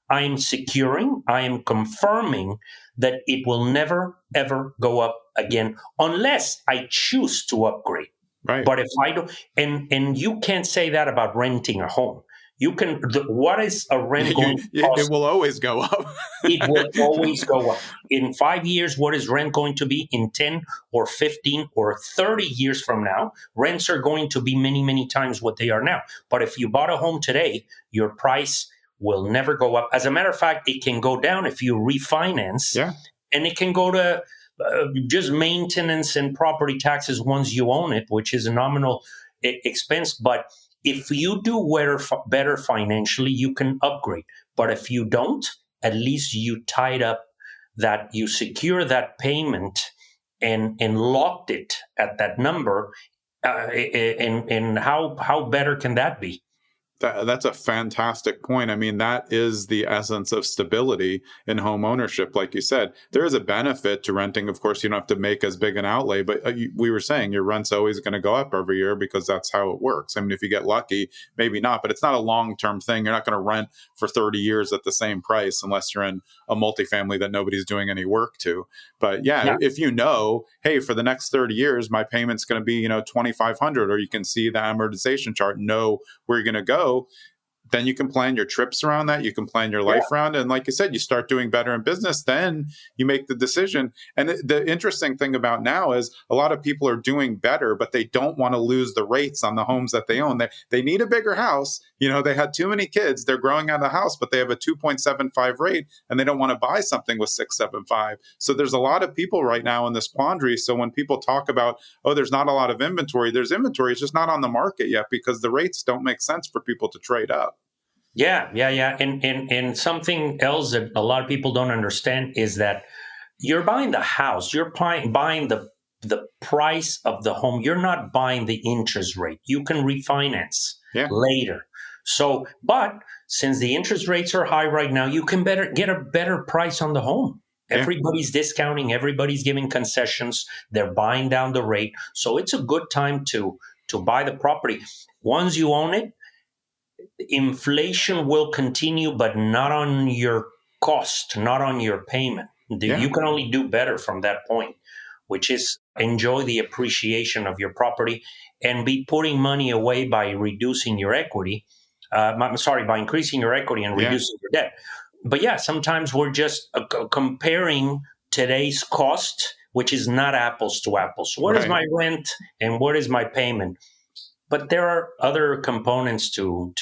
I am confirming that it will never, ever go up again unless I choose to upgrade. Right. But if I don't, and you can't say that about renting a home. You can, what is a rent going to cost? It will always go up. It will always go up. In 5 years, what is rent going to be? In 10 or 15 or 30 years from now, rents are going to be many, many times what they are now. But if you bought a home today, your price will never go up. As a matter of fact, it can go down if you refinance. Yeah. And it can go to just maintenance and property taxes once you own it, which is a nominal expense. But if you do better financially, you can upgrade. But if you don't, at least you tied up that, you secure that payment and locked it at that number. And how better can that be? That's a fantastic point. I mean, that is the essence of stability in home ownership. Like you said, there is a benefit to renting. Of course, you don't have to make as big an outlay, but we were saying your rent's always going to go up every year because that's how it works. I mean, if you get lucky, maybe not, but it's not a long-term thing. You're not going to rent for 30 years at the same price unless you're in a multifamily that nobody's doing any work to. But yeah. If you know, hey, for the next 30 years, my payment's going to be, $2,500, or you can see the amortization chart, know where you're going to go. Then you can plan your trips around that. You can plan your life around it. And like you said, you start doing better in business, then you make the decision. And the interesting thing about now is a lot of people are doing better, but they don't want to lose the rates on the homes that they own. They need a bigger house. They had too many kids. They're growing out of the house, but they have a 2.75 rate and they don't want to buy something with 6.75. So there's a lot of people right now in this quandary. So when people talk about, oh, there's not a lot of inventory, there's inventory. It's just not on the market yet because the rates don't make sense for people to trade up. Yeah. And something else that a lot of people don't understand is that you're buying the house, you're buying the price of the home. You're not buying the interest rate. You can refinance later. So, but since the interest rates are high right now, you can get a better price on the home. Everybody's discounting, everybody's giving concessions, they're buying down the rate. So it's a good time to buy the property. Once you own it, inflation will continue, but not on your cost, not on your payment. You can only do better from that point, which is enjoy the appreciation of your property and be putting money away by reducing your equity. By increasing your equity and reducing your debt. But sometimes we're just comparing today's cost, which is not apples to apples. What is my rent and what is my payment? But there are other components to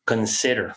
consider.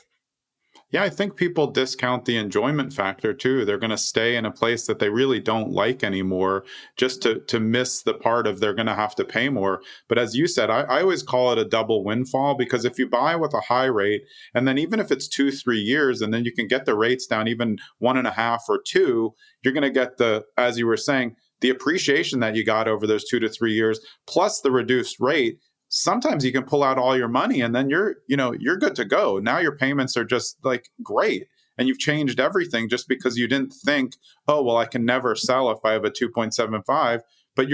Yeah, I think people discount the enjoyment factor too. They're going to stay in a place that they really don't like anymore just to miss the part of they're going to have to pay more. But as you said, I always call it a double windfall, because if you buy with a high rate, and then even if it's 2-3 years, and then you can get the rates down even 1.5 or 2, you're going to get as you were saying, the appreciation that you got over those 2 to 3 years, plus the reduced rate. Sometimes you can pull out all your money and then you're good to go. Now your payments are just like great. And you've changed everything just because you didn't think, oh, well, I can never sell if I have a 2.75. But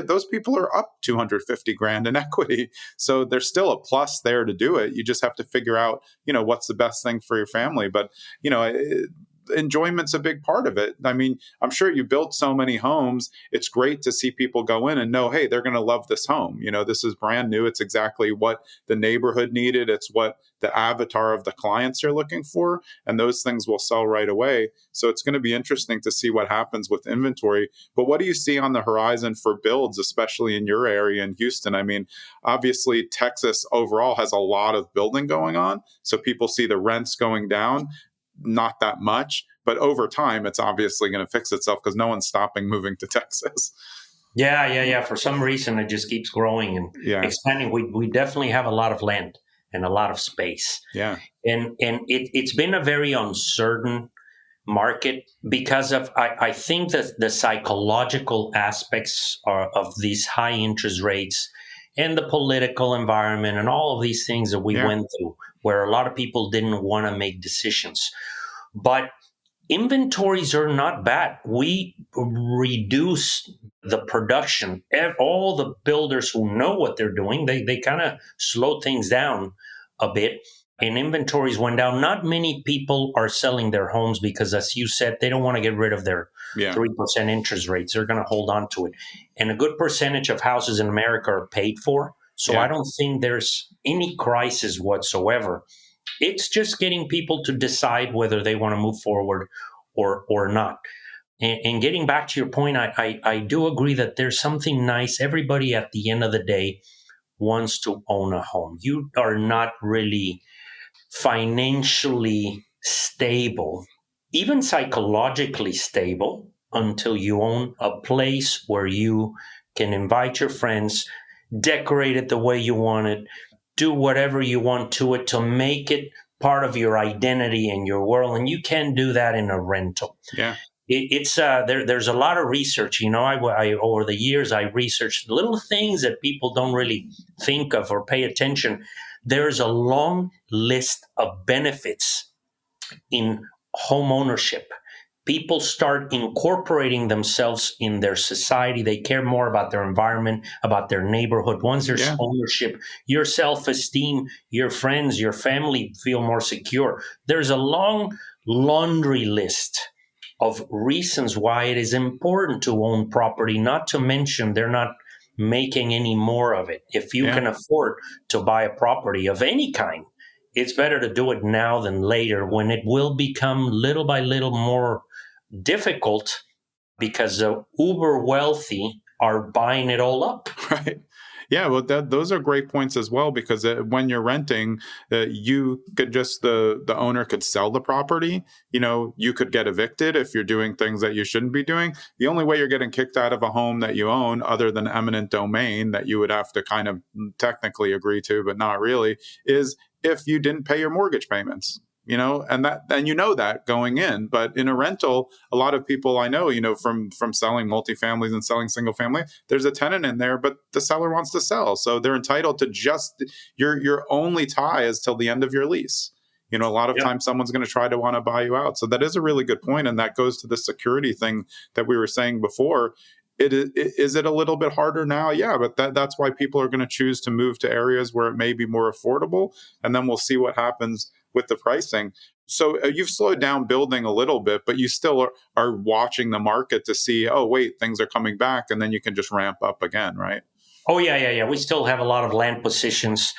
those people are up $250,000 in equity. So there's still a plus there to do it. You just have to figure out, what's the best thing for your family. But, enjoyment's a big part of it. I mean, I'm sure you built so many homes. It's great to see people go in and know, hey, they're going to love this home. This is brand new. It's exactly what the neighborhood needed. It's what the avatar of the clients are looking for. And those things will sell right away. So it's going to be interesting to see what happens with inventory. But what do you see on the horizon for builds, especially in your area in Houston? I mean, obviously, Texas overall has a lot of building going on. So people see the rents going down. Not that much, but over time, it's obviously going to fix itself because no one's stopping moving to Texas. Yeah. For some reason, it just keeps growing and expanding. We definitely have a lot of land and a lot of space. Yeah. And it's been a very uncertain market because of, I think that the psychological aspects of these high interest rates and the political environment and all of these things that we went through, where a lot of people didn't want to make decisions. But Inventories are not bad. We reduce the production. All the builders who know what they're doing, they kind of slow things down a bit. And inventories went down. Not many people are selling their homes because, as you said, they don't want to get rid of their 3% interest rates. They're going to hold on to it. And a good percentage of houses in America are paid for. So I don't think there's any crisis whatsoever. It's just getting people to decide whether they want to move forward or not. And getting back to your point, I do agree that there's something nice. Everybody at the end of the day wants to own a home. You are not really financially stable, even psychologically stable, until you own a place where you can invite your friends, decorate it the way you want it, do whatever you want to it to make it part of your identity and your world. And you can do that in a rental. Yeah. There's a lot of research. I over the years, I researched little things that people don't really think of or pay attention. There's a long list of benefits in home ownership. People start incorporating themselves in their society. They care more about their environment, about their neighborhood. Once there's ownership, your self-esteem, your friends, your family feel more secure. There's a long laundry list of reasons why it is important to own property, not to mention they're not making any more of it. If you can afford to buy a property of any kind, it's better to do it now than later, when it will become little by little more difficult because the uber wealthy are buying it all up. Right. Yeah, well, those are great points as well, because when you're renting, you could just, the owner could sell the property. You could get evicted if you're doing things that you shouldn't be doing. The only way you're getting kicked out of a home that you own, other than eminent domain that you would have to kind of technically agree to, but not really, is if you didn't pay your mortgage payments. And that going in. But in a rental, a lot of people I know, from selling multifamilies and selling single family, there's a tenant in there, but the seller wants to sell. So they're entitled to just your only tie is till the end of your lease. A lot of times someone's going to try to want to buy you out. So that is a really good point. And that goes to the security thing that we were saying before. Is it a little bit harder now? Yeah, but that's why people are going to choose to move to areas where it may be more affordable. And then we'll see what happens with the pricing. So you've slowed down building a little bit, but you still are watching the market to see, oh, wait, things are coming back. And then you can just ramp up again, right? Oh, yeah. We still have a lot of land positions.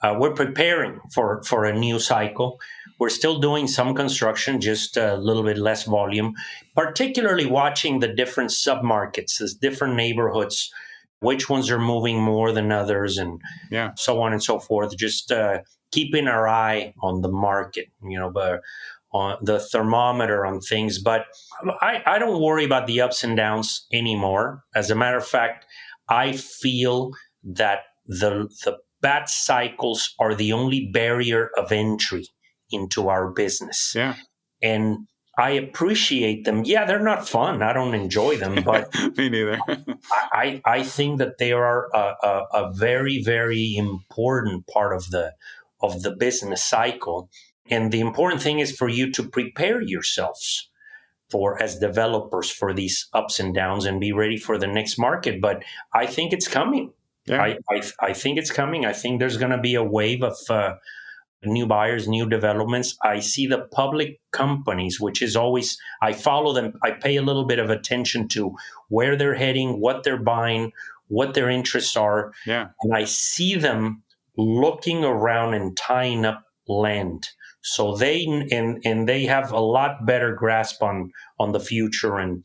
We're preparing for a new cycle. We're still doing some construction, just a little bit less volume, particularly watching the different submarkets, the different neighborhoods, which ones are moving more than others, and so on and so forth. Just keeping our eye on the market, but on the thermometer on things. But I don't worry about the ups and downs anymore. As a matter of fact, I feel that the bad cycles are the only barrier of entry into our business. Yeah. And I appreciate them. Yeah, they're not fun. I don't enjoy them, but me neither. I think that they are a very, very important part of the business cycle. And the important thing is for you to prepare yourselves as developers for these ups and downs and be ready for the next market. But I think it's coming. Yeah. I think it's coming. I think there's going to be a wave of new buyers, new developments. I see the public companies, which is always, I follow them. I pay a little bit of attention to where they're heading, what they're buying, what their interests are. Yeah. And I see them looking around and tying up land. So they have a lot better grasp on the future and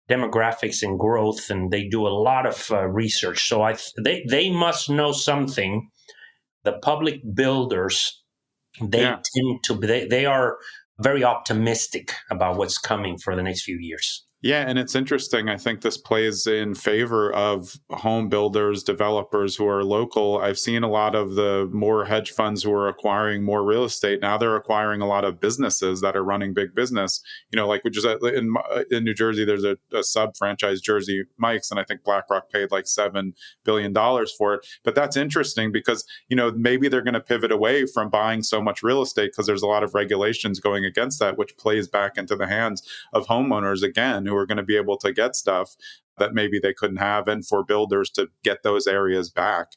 demographics and growth, and they do a lot of research. So they must know something. The public builders, they are very optimistic about what's coming for the next few years. Yeah, and it's interesting. I think this plays in favor of home builders, developers who are local. I've seen a lot of the more hedge funds who are acquiring more real estate. Now they're acquiring a lot of businesses that are running big business. Like which is in New Jersey, there's a sub franchise, Jersey Mike's, and I think BlackRock paid like $7 billion for it. But that's interesting because maybe they're going to pivot away from buying so much real estate because there's a lot of regulations going against that, which plays back into the hands of homeowners again, who are going to be able to get stuff that maybe they couldn't have, and for builders to get those areas back,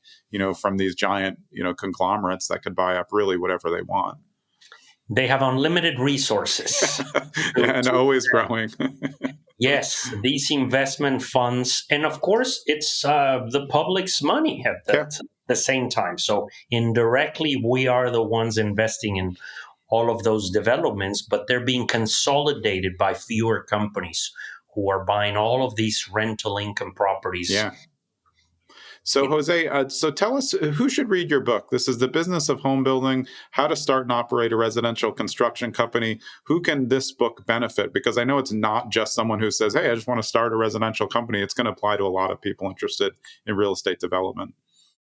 from these giant, conglomerates that could buy up really whatever they want. They have unlimited resources. And always growing. Yes, these investment funds. And of course, it's the public's money at the same time. So indirectly, we are the ones investing in all of those developments, but they're being consolidated by fewer companies who are buying all of these rental income properties. Yeah. So Jose, so tell us, who should read your book? This is The Business of Home Building, How to Start and Operate a Residential Construction Company. Who can this book benefit? Because I know it's not just someone who says, hey, I just want to start a residential company. It's going to apply to a lot of people interested in real estate development.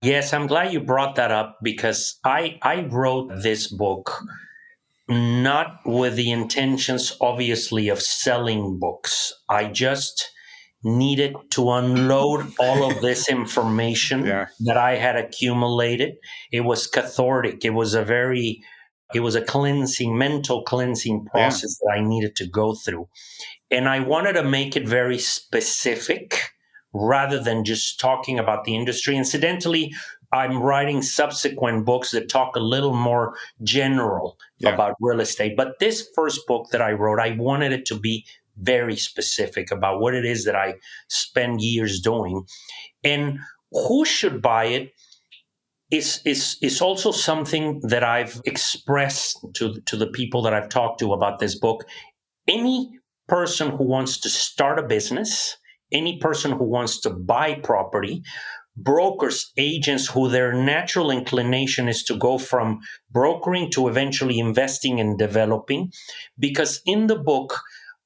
Yes, I'm glad you brought that up, because I wrote this book not with the intentions, obviously, of selling books. I just needed to unload all of this information that I had accumulated. It was cathartic. It was a cleansing, mental cleansing process that I needed to go through. And I wanted to make it very specific rather than just talking about the industry. Incidentally, I'm writing subsequent books that talk a little more general about real estate. But this first book that I wrote, I wanted it to be very specific about what it is that I spend years doing. And who should buy it is also something that I've expressed to the people that I've talked to about this book. Any person who wants to start a business, any person who wants to buy property, brokers, agents who their natural inclination is to go from brokering to eventually investing and developing. Because in the book,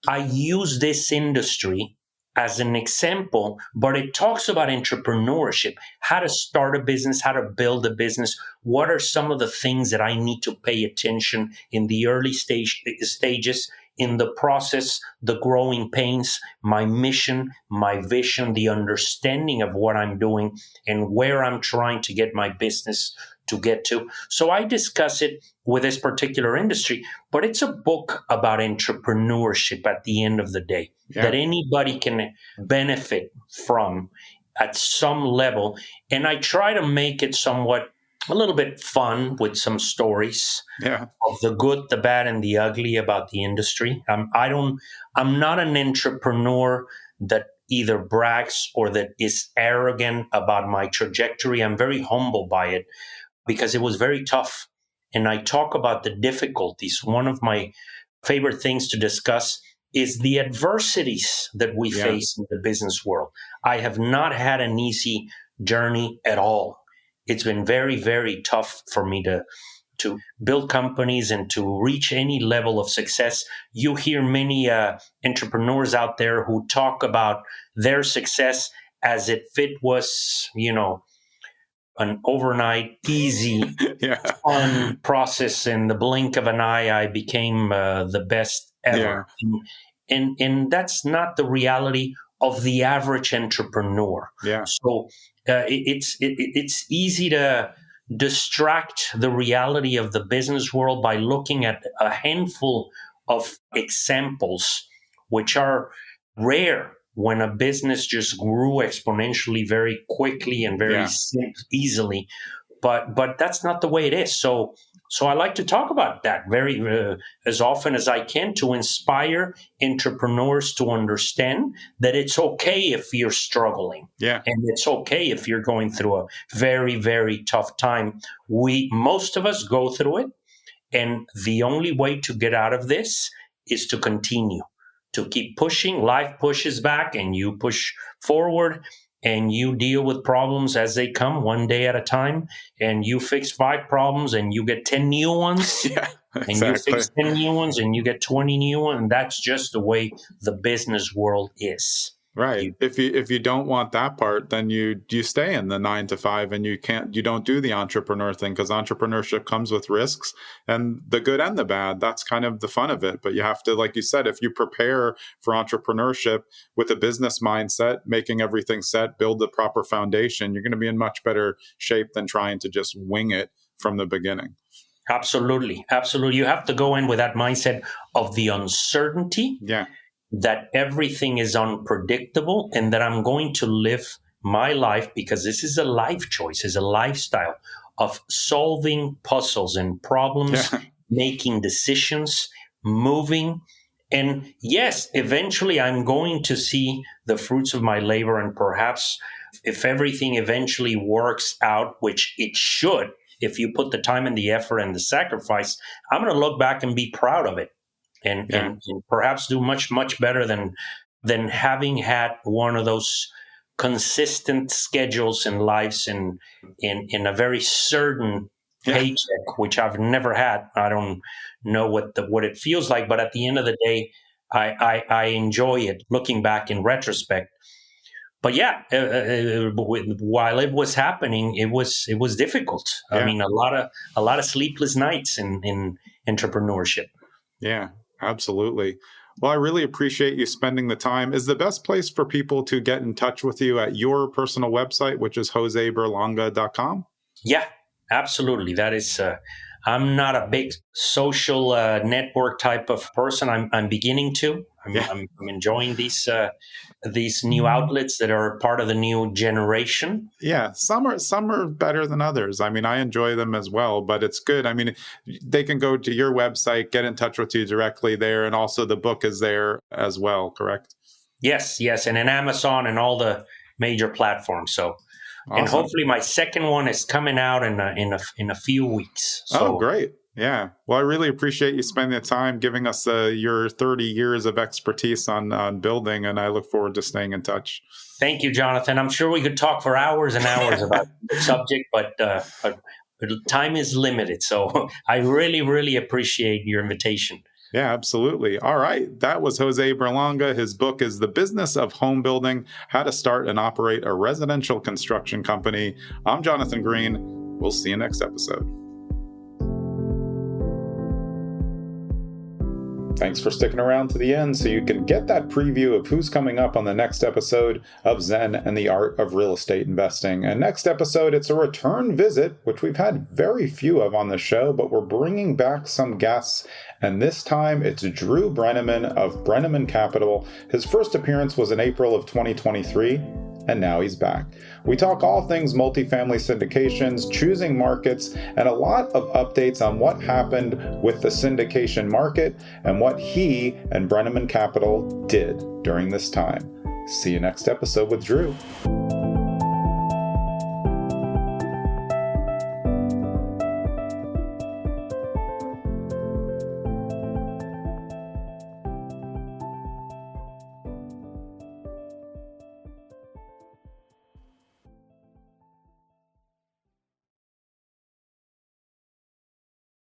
I use this industry as an example, but it talks about entrepreneurship, how to start a business, how to build a business. What are some of the things that I need to pay attention in the early stages, in the process, the growing pains, my mission, my vision, the understanding of what I'm doing and where I'm trying to get my business to get to. So I discuss it with this particular industry, but it's a book about entrepreneurship at the end of the day that anybody can benefit from at some level. And I try to make it somewhat a little bit fun with some stories of the good, the bad, and the ugly about the industry. I'm not an entrepreneur that either brags or that is arrogant about my trajectory. I'm very humble by it because it was very tough. And I talk about the difficulties. One of my favorite things to discuss is the adversities that we face in the business world. I have not had an easy journey at all. It's been very, very tough for me to build companies and to reach any level of success. You hear many entrepreneurs out there who talk about their success as if it was, an overnight, easy, fun process. In the blink of an eye, I became the best ever. And that's not the reality of the average entrepreneur. So it's easy to distract the reality of the business world by looking at a handful of examples, which are rare when a business just grew exponentially very quickly and very easily. But that's not the way it is. So I like to talk about that very as often as I can to inspire entrepreneurs to understand that it's okay if you're struggling. And it's okay if you're going through a very, very tough time. Most of us go through it. And the only way to get out of this is to continue, to keep pushing. Life pushes back and you push forward. and you deal with problems as they come, one day at a time, and you fix 5 problems and you get 10 new ones. Yeah, And you exactly. fix 10 new ones and you get 20 new ones. And that's just the way the business world is. Right. If you don't want that part, then you stay in the 9 to 5, and you don't do the entrepreneur thing, because entrepreneurship comes with risks, and the good and the bad. That's kind of the fun of it. But you have to, like you said, if you prepare for entrepreneurship with a business mindset, making everything set, build the proper foundation, you're going to be in much better shape than trying to just wing it from the beginning. Absolutely. Absolutely. You have to go in with that mindset of the uncertainty. Yeah. That everything is unpredictable, and that I'm going to live my life, because this is a life choice, is a lifestyle of solving puzzles and problems, making decisions, moving. And yes, eventually I'm going to see the fruits of my labor, and perhaps if everything eventually works out, which it should, if you put the time and the effort and the sacrifice, I'm going to look back and be proud of it. And perhaps do much, much better than having had one of those consistent schedules and lives in a very certain paycheck, which I've never had. I don't know what it feels like, but at the end of the day, I enjoy it looking back in retrospect. But yeah, while it was happening, it was difficult. Yeah. I mean, a lot of sleepless nights in entrepreneurship. Yeah. Absolutely. Well, I really appreciate you spending the time. Is the best place for people to get in touch with you at your personal website, which is joseberlanga.com? Yeah, absolutely. That is, I'm not a big social network type of person. I'm beginning to. I'm enjoying these new outlets that are part of the new generation. Yeah, some are better than others. I mean, I enjoy them as well, but it's good. I mean, they can go to your website, get in touch with you directly there, and also the book is there as well, correct? Yes, and in Amazon and all the major platforms. So, awesome. And hopefully my second one is coming out in a few weeks. So, oh, great. Yeah. Well, I really appreciate you spending the time giving us your 30 years of expertise on building, and I look forward to staying in touch. Thank you, Jonathan. I'm sure we could talk for hours and hours about the subject, but time is limited. So I really, really appreciate your invitation. Yeah, absolutely. All right. That was Jose Berlanga. His book is The Business of Home Building, How to Start and Operate a Residential Construction Company. I'm Jonathan Green. We'll see you next episode. Thanks for sticking around to the end so you can get that preview of who's coming up on the next episode of Zen and the Art of Real Estate Investing. And next episode, it's a return visit, which we've had very few of on the show, but we're bringing back some guests. And this time it's Drew Brenneman of Brenneman Capital. His first appearance was in April of 2023. And now he's back. We talk all things multifamily syndications, choosing markets, and a lot of updates on what happened with the syndication market and what he and Brenneman Capital did during this time. See you next episode with Drew.